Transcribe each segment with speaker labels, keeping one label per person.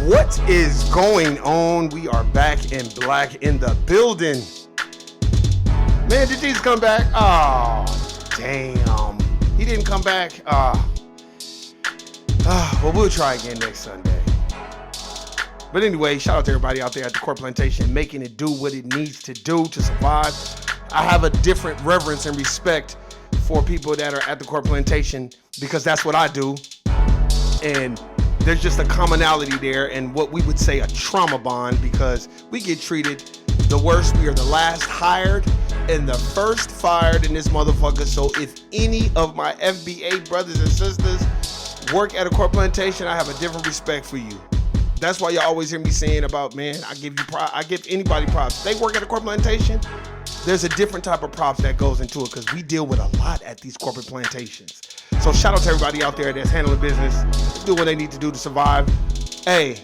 Speaker 1: What is going on? We are back in black in the building. Man, did Jesus come back? Oh, damn. He didn't come back. Well, we'll try again next Sunday. But anyway, shout out to everybody out there at the Court Plantation making it do what it needs to do to survive. I have a different reverence and respect for people that are at the Court Plantation because that's what I do. And there's just a commonality there and what we would say a trauma bond because we get treated the worst. We are the last hired and the first fired in this motherfucker. So if any of my FBA brothers and sisters work at a Court Plantation, I have a different respect for you. That's why you always hear me saying about, man, I give anybody props. They work at a Court Plantation, there's a different type of props that goes into it because we deal with a lot at these corporate plantations. So shout out to everybody out there that's handling business, do what they need to do to survive. Hey,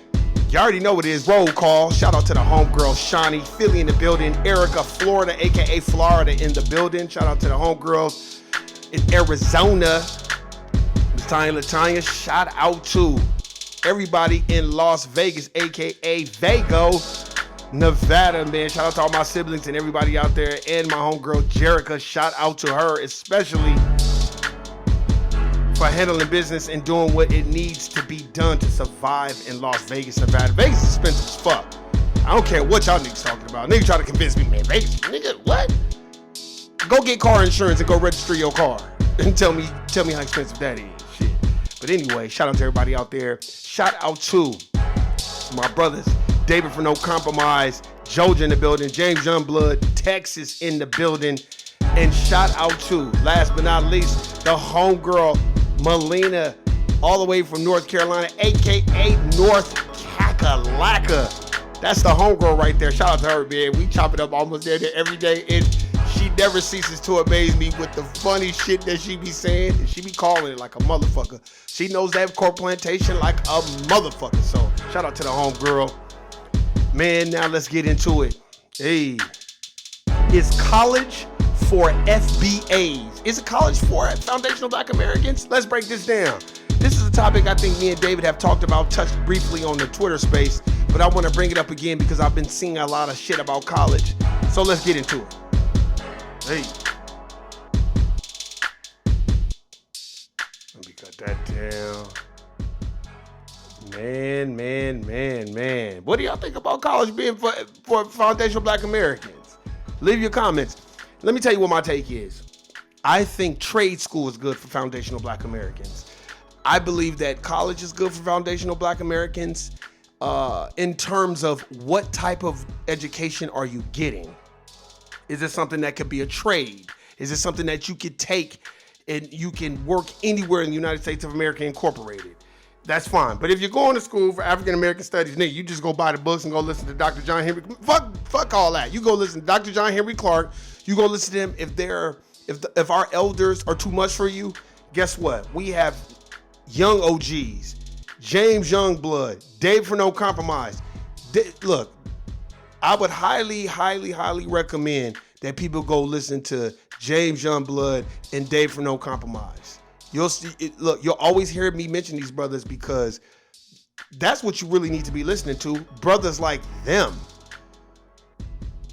Speaker 1: you already know what it is. Roll call. Shout out to the homegirl, Shawnee, Philly in the building, Erica, Florida, aka Florida in the building. Shout out to the homegirls in Arizona. Latanya, shout out to everybody in Las Vegas, aka Vago, Nevada, man. Shout out to all my siblings and everybody out there, and my homegirl Jerica. Shout out to her, especially for handling business and doing what it needs to be done to survive in Las Vegas, Nevada. Vegas is expensive as fuck. I don't care what y'all niggas talking about. Niggas try to convince me, man, Vegas, nigga, what? Go get car insurance and go register your car and tell me how expensive that is. Shit. But anyway, shout out to everybody out there. Shout out to my brothers, David for No Compromise, Georgia in the building, James Youngblood, Texas in the building, and shout out to, last but not least, the homegirl, Melina, all the way from North Carolina, aka North Kakalaka. That's the homegirl right there. Shout out to her, man. We chop it up almost there every day, and she never ceases to amaze me with the funny shit that she be saying, and she be calling it like a motherfucker. She knows that Court Plantation like a motherfucker. So shout out to the homegirl. Man, now let's get into it. Hey, is college for FBAs? Is it college for foundational Black Americans? Let's break this down. This is a topic I think me and David have talked about, touched briefly on the Twitter space, but I want to bring it up again because I've been seeing a lot of shit about college. So let's get into it. Hey. Let me cut that down. Man. What do y'all think about college being for foundational Black Americans? Leave your comments. Let me tell you what my take is. I think trade school is good for foundational Black Americans. I believe that college is good for foundational Black Americans in terms of what type of education are you getting? Is it something that could be a trade? Is it something that you could take and you can work anywhere in the United States of America Incorporated? That's fine. But if you're going to school for African American studies, nigga, you just go buy the books and go listen to Dr. John Henry. Fuck all that. You go listen to Dr. John Henry Clark. You go listen to them. If our elders are too much for you, guess what? We have young OGs, James Youngblood, Dave for No Compromise. Look, I would highly recommend that people go listen to James Youngblood and Dave for No Compromise. You'll see it. Look, you'll always hear me mention these brothers because that's what you really need to be listening to. Brothers like them.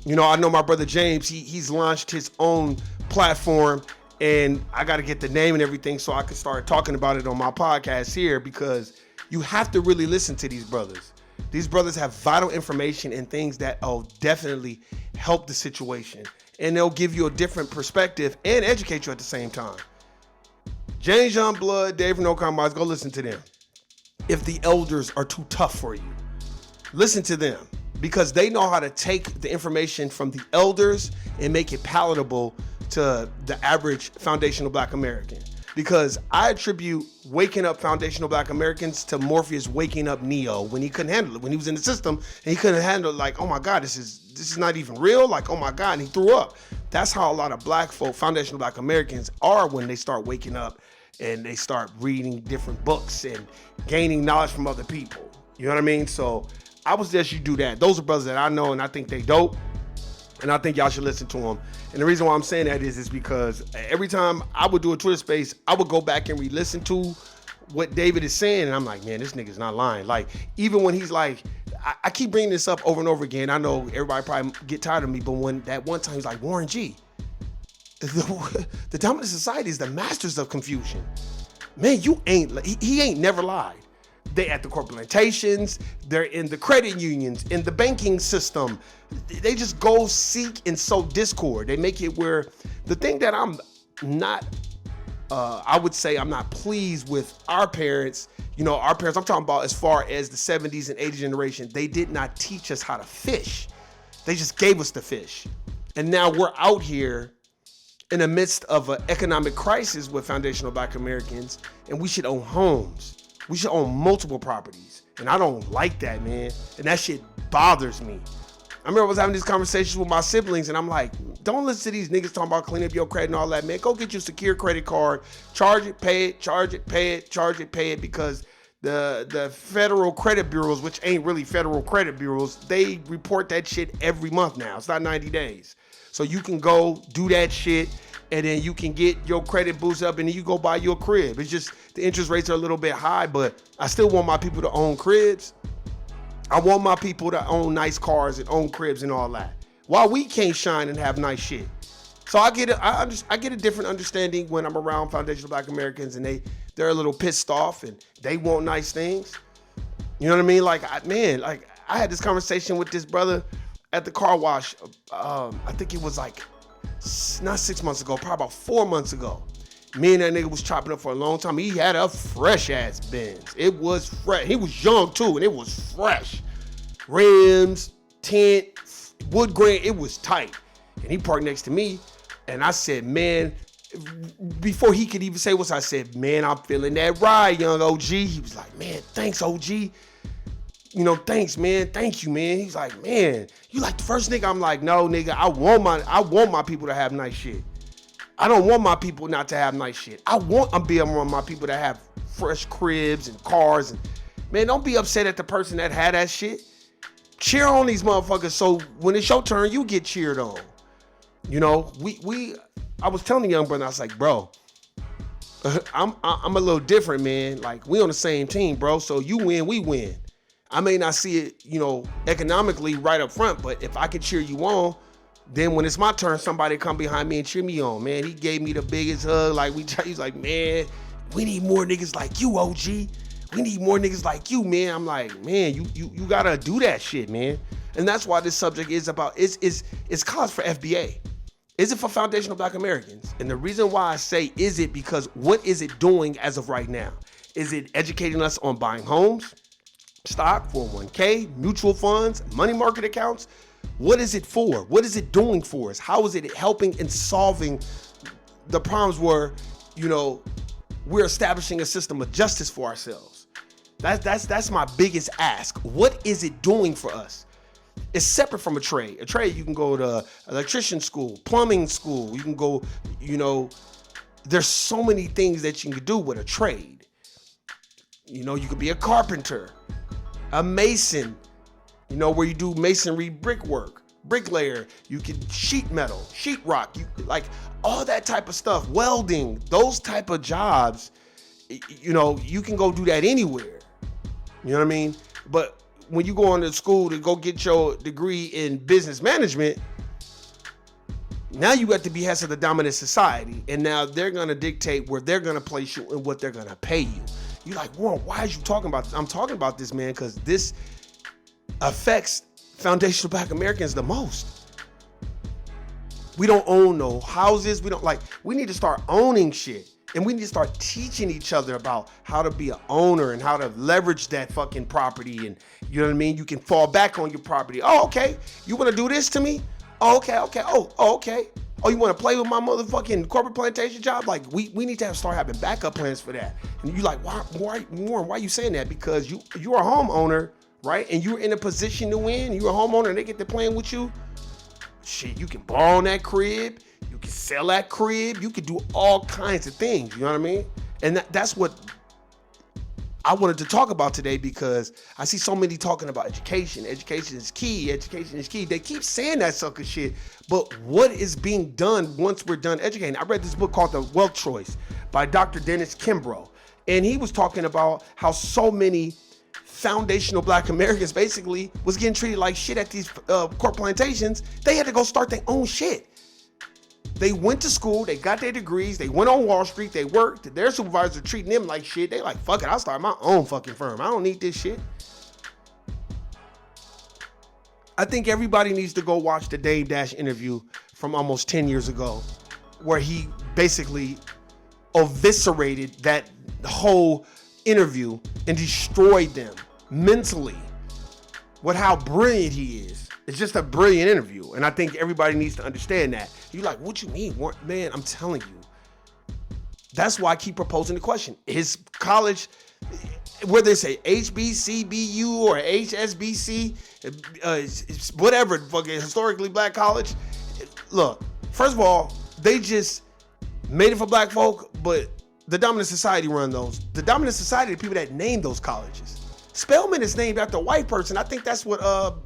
Speaker 1: You know, I know my brother James, he's launched his own platform, and I got to get the name and everything so I can start talking about it on my podcast here because you have to really listen to these brothers. These brothers have vital information and things that definitely help the situation, and they'll give you a different perspective and educate you at the same time. James Youngblood, Dave for No Compromise, go listen to them. If the elders are too tough for you, listen to them because they know how to take the information from the elders and make it palatable to the average foundational Black American. Because I attribute waking up foundational Black Americans to Morpheus waking up Neo when he couldn't handle it, when he was in the system and he couldn't handle it, like, oh my God, this is not even real. Like, oh my God, and he threw up. That's how a lot of Black folk, foundational Black Americans are when they start waking up and they start reading different books and gaining knowledge from other people. You know what I mean? So I would suggest you do that. Those are brothers that I know and I think they dope. And I think y'all should listen to them. And the reason why I'm saying that is because every time I would do a Twitter space, I would go back and re-listen to what David is saying, and I'm like, man, this nigga's not lying. Like, even when he's like, I keep bringing this up over and over again. I know everybody probably get tired of me, but when that one time he's like, Warren G, the dominant society is the masters of confusion. Man, he ain't never lied. They at the corporate plantations, they're in the credit unions, in the banking system. They just go seek and sow discord. They make it where the thing that I'm not, I would say I'm not pleased with our parents. You know, our parents, I'm talking about as far as the 70s and 80s generation, they did not teach us how to fish. They just gave us the fish. And now we're out here in the midst of an economic crisis with foundational Black Americans, and we should own homes. We should own multiple properties. And I don't like that, man. And that shit bothers me. I remember I was having these conversations with my siblings, and I'm like, don't listen to these niggas talking about cleaning up your credit and all that, man. Go get you a secure credit card, charge it, pay it, charge it, pay it, charge it, pay it, because the federal credit bureaus, which ain't really federal credit bureaus, they report that shit every month now. It's not 90 days. So you can go do that shit, and then you can get your credit boost up, and then you go buy your crib. It's just the interest rates are a little bit high, but I still want my people to own cribs. I want my people to own nice cars and own cribs and all that. While we can't shine and have nice shit. So I get it. I get a different understanding when I'm around foundational Black Americans, and they're a little pissed off and they want nice things. You know what I mean? Like, I had this conversation with this brother at the car wash. I think it was like, not 6 months ago, probably about 4 months ago. Me and that nigga was chopping up for a long time. He had a fresh ass Benz. It was fresh. He was young too, and it was fresh. Rims, tint, wood grain, it was tight. And he parked next to me, and I said, man, before he could even say what, I said, man, I'm feeling that ride, young OG. He was like, man, thanks, OG. You know, thanks, man. Thank you, man. He's like, man, you like the first nigga? I'm like, no, nigga, I want my people to have nice shit. I don't want my people not to have nice shit. I'm being one of my people that have fresh cribs and cars. And man, don't be upset at the person that had that shit. Cheer on these motherfuckers so when it's your turn, you get cheered on. You know, I was telling the young brother, I was like, bro, I'm a little different, man. Like, we on the same team, bro. So you win, we win. I may not see it, you know, economically right up front, but if I can cheer you on, then when it's my turn, somebody come behind me and cheer me on, man. He gave me the biggest hug. Like, he's like, man, we need more niggas like you, OG. We need more niggas like you, man. I'm like, man, you gotta do that shit, man. And that's why this subject is about, it's cause for FBA. Is it for foundational Black Americans? And the reason why I say is it, because what is it doing as of right now? Is it educating us on buying homes, stock, 401k, mutual funds, money market accounts? What is it for? What is it doing for us? How is it helping in solving the problems where, you know, we're establishing a system of justice for ourselves? That's my biggest ask. What is it doing for us? It's separate from a trade. A trade, you can go to electrician school, plumbing school. You can go, you know, there's so many things that you can do with a trade. You know, you could be a carpenter, a mason, you know, where you do masonry brickwork, bricklayer. You can sheet metal, sheet rock, you like all that type of stuff, welding, those type of jobs. You know, you can go do that anywhere. You know what I mean? But when you go on to school to go get your degree in business management, now you got to be heads of the dominant society, and now they're gonna dictate where they're gonna place you and what they're gonna pay you. You're like, Warren, why are you talking about this? I'm talking about this, man, because this affects foundational Black Americans the most. We don't own no houses. We need to start owning shit. And we need to start teaching each other about how to be an owner and how to leverage that fucking property. And you know what I mean? You can fall back on your property. Oh, okay. You want to do this to me? Oh, okay. Oh, okay. Oh, you want to play with my motherfucking corporate plantation job? Like, we need to start having backup plans for that. And you like, why are you saying that? Because you're a homeowner, right? And you're in a position to win. You're a homeowner and they get to playing with you. Shit, you can borrow on that crib. You can sell that crib. You can do all kinds of things. You know what I mean? And that's what I wanted to talk about today, because I see so many talking about education. Education is key. Education is key. They keep saying that sucker shit, but what is being done once we're done educating? I read this book called The Wealth Choice by Dr. Dennis Kimbrough. And he was talking about how so many foundational black Americans basically was getting treated like shit at these corporate plantations. They had to go start their own shit. They went to school, they got their degrees, they went on Wall Street, they worked, their supervisors treating them like shit. They like, fuck it, I'll start my own fucking firm. I don't need this shit. I think everybody needs to go watch the Dame Dash interview from almost 10 years ago, where he basically eviscerated that whole interview and destroyed them mentally with how brilliant he is. It's just a brilliant interview. And I think everybody needs to understand that. You're like, what you mean? Man, I'm telling you. That's why I keep proposing the question. Is college, whether it's a HBCBU or HSBC, whatever, fucking historically black college, look, first of all, they just made it for black folk, but the dominant society run those. The dominant society, the people that named those colleges. Spelman is named after a white person. I think that's what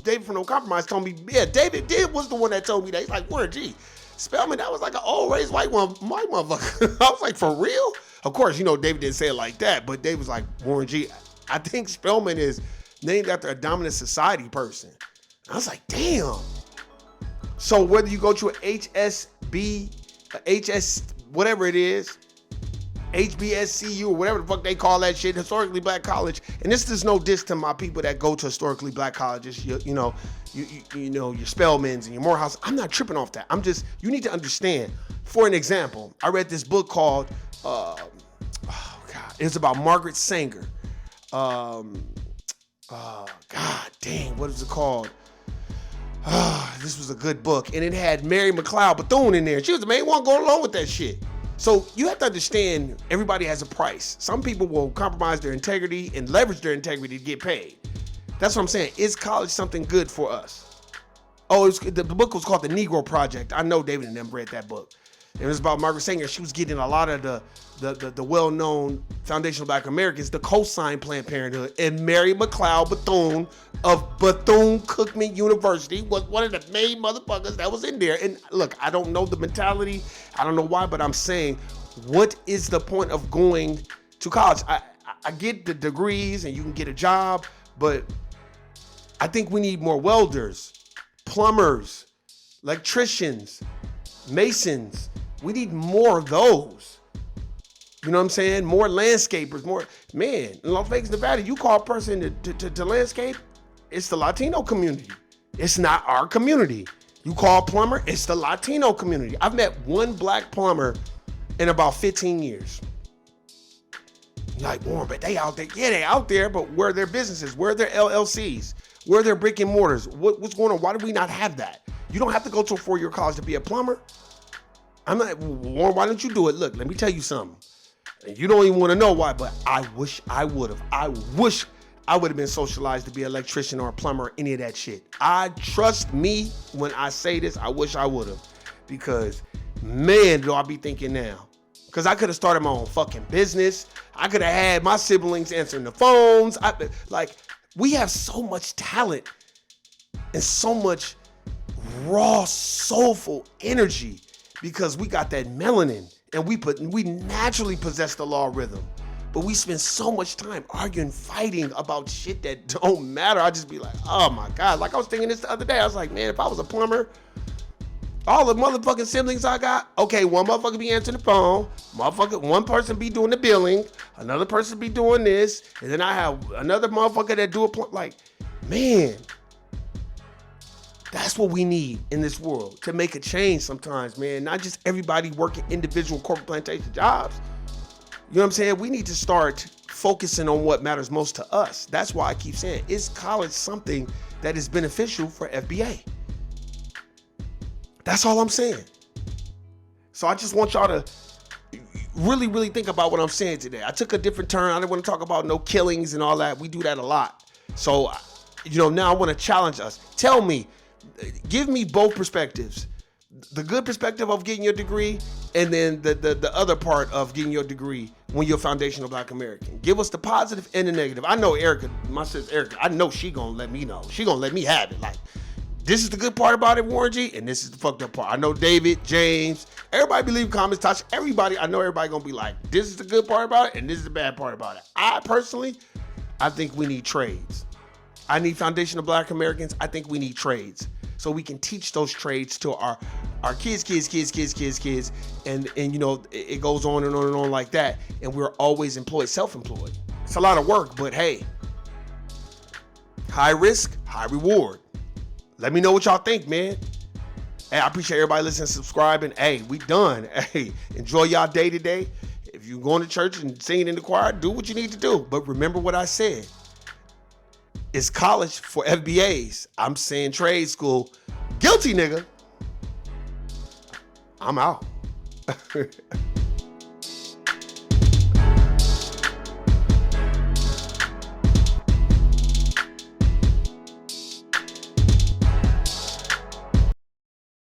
Speaker 1: David from No Compromise told me. Yeah, David was the one that told me that. He's like, Warren G. Spelman, that was like an old raised white motherfucker. I was like, for real? Of course, you know, David didn't say it like that, but David was like, Warren G. I think Spelman is named after a dominant society person. I was like, damn. So whether you go to an HSB, whatever it is, HBSCU or whatever the fuck they call that shit, historically black college. And this is no diss to my people that go to historically black colleges. You know your Spelmans and your Morehouse. I'm not tripping off that. You need to understand. For an example, I read this book called, it's about Margaret Sanger. God dang, what is it called? This was a good book. And it had Mary McLeod Bethune in there. She was the main one going along with that shit. So you have to understand, everybody has a price. Some people will compromise their integrity and leverage their integrity to get paid. That's what I'm saying. Is college something good for us? Oh, the book was called The Negro Project. I know David and them read that book. It was about Margaret Sanger. She was getting a lot of the well-known foundational black Americans to co-sign Planned Parenthood. And Mary McLeod Bethune of Bethune-Cookman University was one of the main motherfuckers that was in there. And look, I don't know the mentality. I don't know why, but I'm saying, what is the point of going to college? I get the degrees and you can get a job, but I think we need more welders, plumbers, electricians, masons. We need more of those. You know what I'm saying? More landscapers, more. Man, in Las Vegas, Nevada, you call a person to landscape, it's the Latino community. It's not our community. You call a plumber, it's the Latino community. I've met one black plumber in about 15 years. Like, Warren, but they out there. Yeah, they out there, but where are their businesses? Where are their LLCs? Where are their brick and mortars? What's going on? Why do we not have that? You don't have to go to a 4-year college to be a plumber. I'm like, Warren, why don't you do it? Look, let me tell you something. And you don't even want to know why, but I wish I would have. I wish I would have been socialized to be an electrician or a plumber or any of that shit. I trust me when I say this, I wish I would have. Because, man, do I be thinking now. Because I could have started my own fucking business. I could have had my siblings answering the phones. We have so much talent and so much raw, soulful energy because we got that melanin and we naturally possess the law of rhythm. But we spend so much time arguing, fighting about shit that don't matter. I just be like, oh my God. Like I was thinking this the other day. I was like, man, if I was a plumber, all the motherfucking siblings I got, okay, one motherfucker be answering the phone, one person be doing the billing, another person be doing this, and then I have another motherfucker that do man, that's what we need in this world to make a change sometimes, man. Not just everybody working individual corporate plantation jobs. You know what I'm saying? We need to start focusing on what matters most to us. That's why I keep saying, is college something that is beneficial for FBA? That's all I'm saying. So I just want y'all to really, really think about what I'm saying today. I took a different turn. I didn't want to talk about no killings and all that. We do that a lot. So, now I want to challenge us. Tell me, give me both perspectives. The good perspective of getting your degree and then the other part of getting your degree when you're a foundational black American. Give us the positive and the negative. I know Erica, my sister Erica, I know she gonna let me know. She gonna let me have it. Like, This is the good part about it, Warren G, and this is the fucked up part. I know David, James, everybody be leaving comments. Touch everybody. I know everybody gonna be like, this is the good part about it, and this is the bad part about it. I think we need trades. I need foundational Black Americans. I think we need trades so we can teach those trades to our kids, and you know it goes on and on and on like that. And we're always employed, self-employed. It's a lot of work, but hey, high risk, high reward. Let me know what y'all think, man. Hey, I appreciate everybody listening, subscribing. Hey, we done. Hey, enjoy y'all day today. If you're going to church and singing in the choir, do what you need to do. But remember what I said. It's college for FBAs. I'm saying trade school. Guilty, nigga. I'm out.